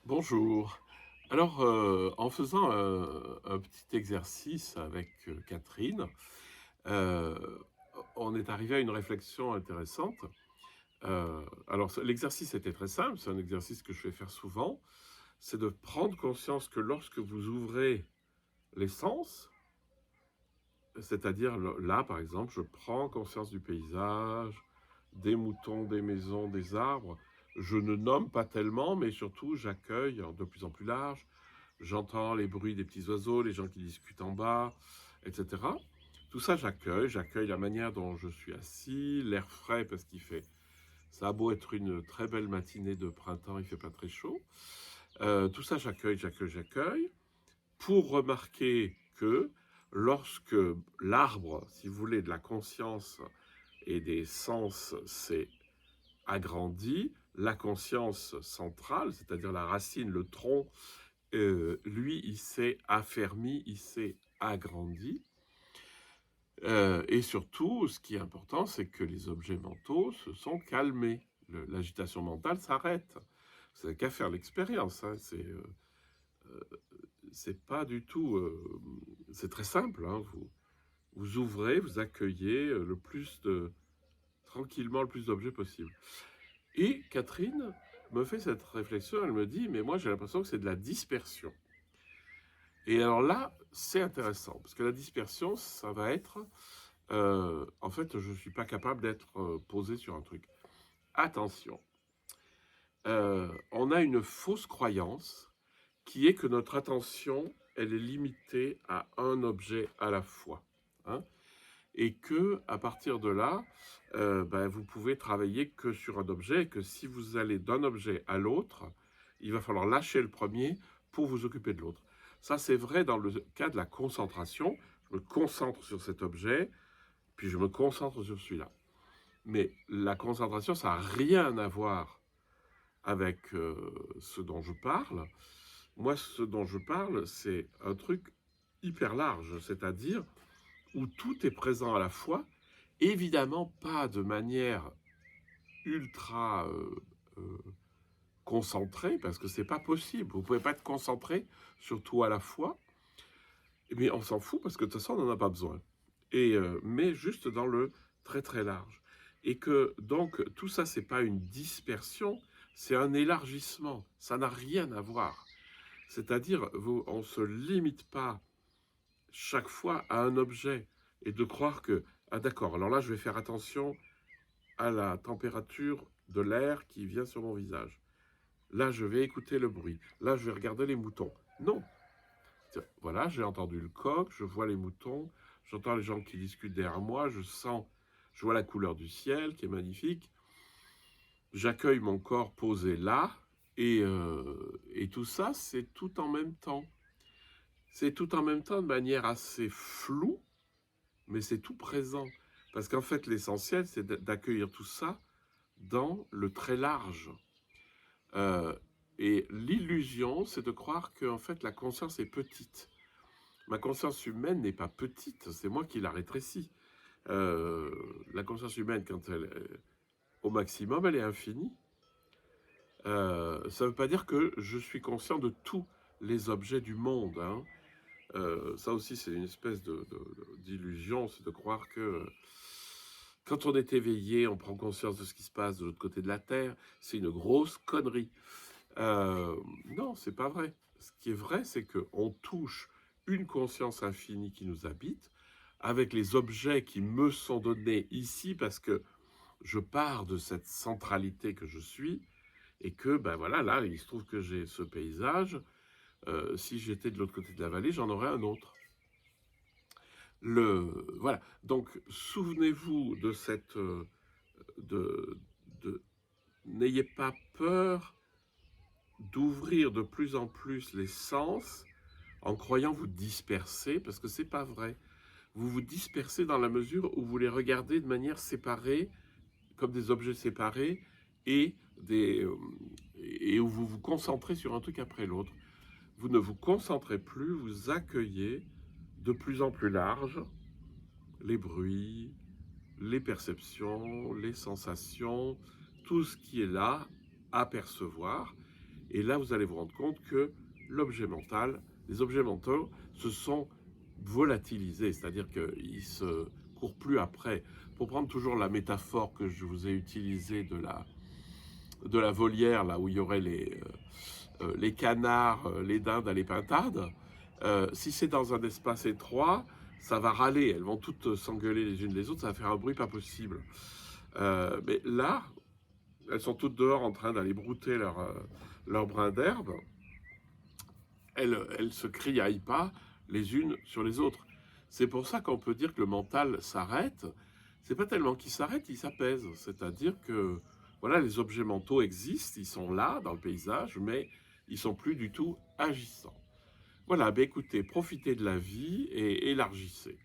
Bonjour. Alors, en faisant un petit exercice avec, Catherine, heu, on est arrivé à une réflexion intéressante. Alors l'exercice était très simple, c'est un exercice que je fais faire souvent, c'est de prendre conscience que lorsque vous ouvrez les sens, c'est-à-dire là, par exemple, je prends conscience du paysage, des moutons, des maisons, des arbres. Je ne nomme pas tellement, mais surtout j'accueille de plus en plus large. J'entends les bruits des petits oiseaux, les gens qui discutent en bas, etc. Tout ça, j'accueille la manière dont je suis assis, l'air frais parce qu'il fait, ça a beau être une très belle matinée de printemps, il fait pas très chaud. Tout ça, j'accueille, pour remarquer que lorsque l'arbre, si vous voulez, de la conscience et des sens s'est agrandi, la conscience centrale, c'est-à-dire la racine, le tronc, lui, il s'est affermi, il s'est agrandi. Et surtout, ce qui est important, c'est que les objets mentaux se sont calmés. L'agitation mentale s'arrête. Vous n'avez qu'à faire l'expérience, hein. C'est pas du tout. C'est très simple, hein. Vous ouvrez, vous accueillez le plus de tranquillement le plus d'objets possible. Et Catherine me fait cette réflexion. Elle me dit, mais moi j'ai l'impression que c'est de la dispersion. Et alors là, c'est intéressant, parce que la dispersion, ça va être, en fait, je ne suis pas capable d'être posé sur un truc. Attention, on a une fausse croyance qui est que notre attention, elle est limitée à un objet à la fois, hein, et que à partir de là, ben, vous pouvez travailler que sur un objet, et que si vous allez d'un objet à l'autre, il va falloir lâcher le premier pour vous occuper de l'autre. Ça, c'est vrai dans le cas de la concentration. Je me concentre sur cet objet, puis je me concentre sur celui-là. Mais la concentration, ça n'a rien à voir avec ce dont je parle. Moi, ce dont je parle, c'est un truc hyper large, c'est-à-dire où tout est présent à la fois, évidemment pas de manière ultra euh, concentrée, parce que c'est pas possible. Vous pouvez pas être concentré sur tout à la fois, mais on s'en fout parce que de toute façon on n'en a pas besoin. Mais juste dans le très très large. Et que donc tout ça c'est pas une dispersion, c'est un élargissement. Ça n'a rien à voir. C'est-à-dire, on se limite pas chaque fois à un objet et de croire que, ah d'accord, alors là je vais faire attention à la température de l'air qui vient sur mon visage. Là je vais écouter le bruit. Là je vais regarder les moutons. Non. Voilà, j'ai entendu le coq, je vois les moutons, j'entends les gens qui discutent derrière moi, je vois la couleur du ciel qui est magnifique. J'accueille mon corps posé là et tout ça c'est tout en même temps. C'est tout en même temps de manière assez floue, mais c'est tout présent. Parce qu'en fait, l'essentiel, c'est d'accueillir tout ça dans le très large. Euh, et l'illusion, c'est de croire que en fait, la conscience est petite. Ma conscience humaine n'est pas petite, c'est moi qui la rétrécis. Euh, la conscience humaine, quand elle est au maximum, elle est infinie. Ça ne veut pas dire que je suis conscient de tous les objets du monde, hein. Ça aussi, c'est une espèce d'illusion, c'est de croire que quand on est éveillé, on prend conscience de ce qui se passe de l'autre côté de la Terre. C'est une grosse connerie. Non, c'est pas vrai. Ce qui est vrai, c'est qu'on touche une conscience infinie qui nous habite, avec les objets qui me sont donnés ici, parce que je pars de cette centralité que je suis, et que, ben voilà, là, il se trouve que j'ai ce paysage. Si j'étais de l'autre côté de la vallée, j'en aurais un autre. Voilà. Donc, souvenez-vous de cette, de, de n'ayez pas peur d'ouvrir de plus en plus les sens en croyant vous disperser, parce que c'est pas vrai. Vous vous dispersez dans la mesure où vous les regardez de manière séparée, comme des objets séparés, et, et où vous vous concentrez sur un truc après l'autre. Vous ne vous concentrez plus, vous accueillez de plus en plus large les bruits, les perceptions, les sensations, tout ce qui est là à percevoir. Et là, vous allez vous rendre compte que l'objet mental, les objets mentaux se sont volatilisés, c'est-à-dire qu'ils ne se courent plus après. Pour prendre toujours la métaphore que je vous ai utilisée de la volière, là où il y aurait les canards, les dindes à les pintades, si c'est dans un espace étroit, ça va râler, elles vont toutes s'engueuler les unes les autres, ça va faire un bruit pas possible. Mais là, elles sont toutes dehors en train d'aller brouter leur brin d'herbe, elles se criaillent pas les unes sur les autres. C'est pour ça qu'on peut dire que le mental s'arrête. C'est pas tellement qu'il s'arrête, il s'apaise. C'est-à-dire que voilà, les objets mentaux existent, ils sont là dans le paysage, mais ils sont plus du tout agissants. Voilà, ben écoutez, profitez de la vie et élargissez.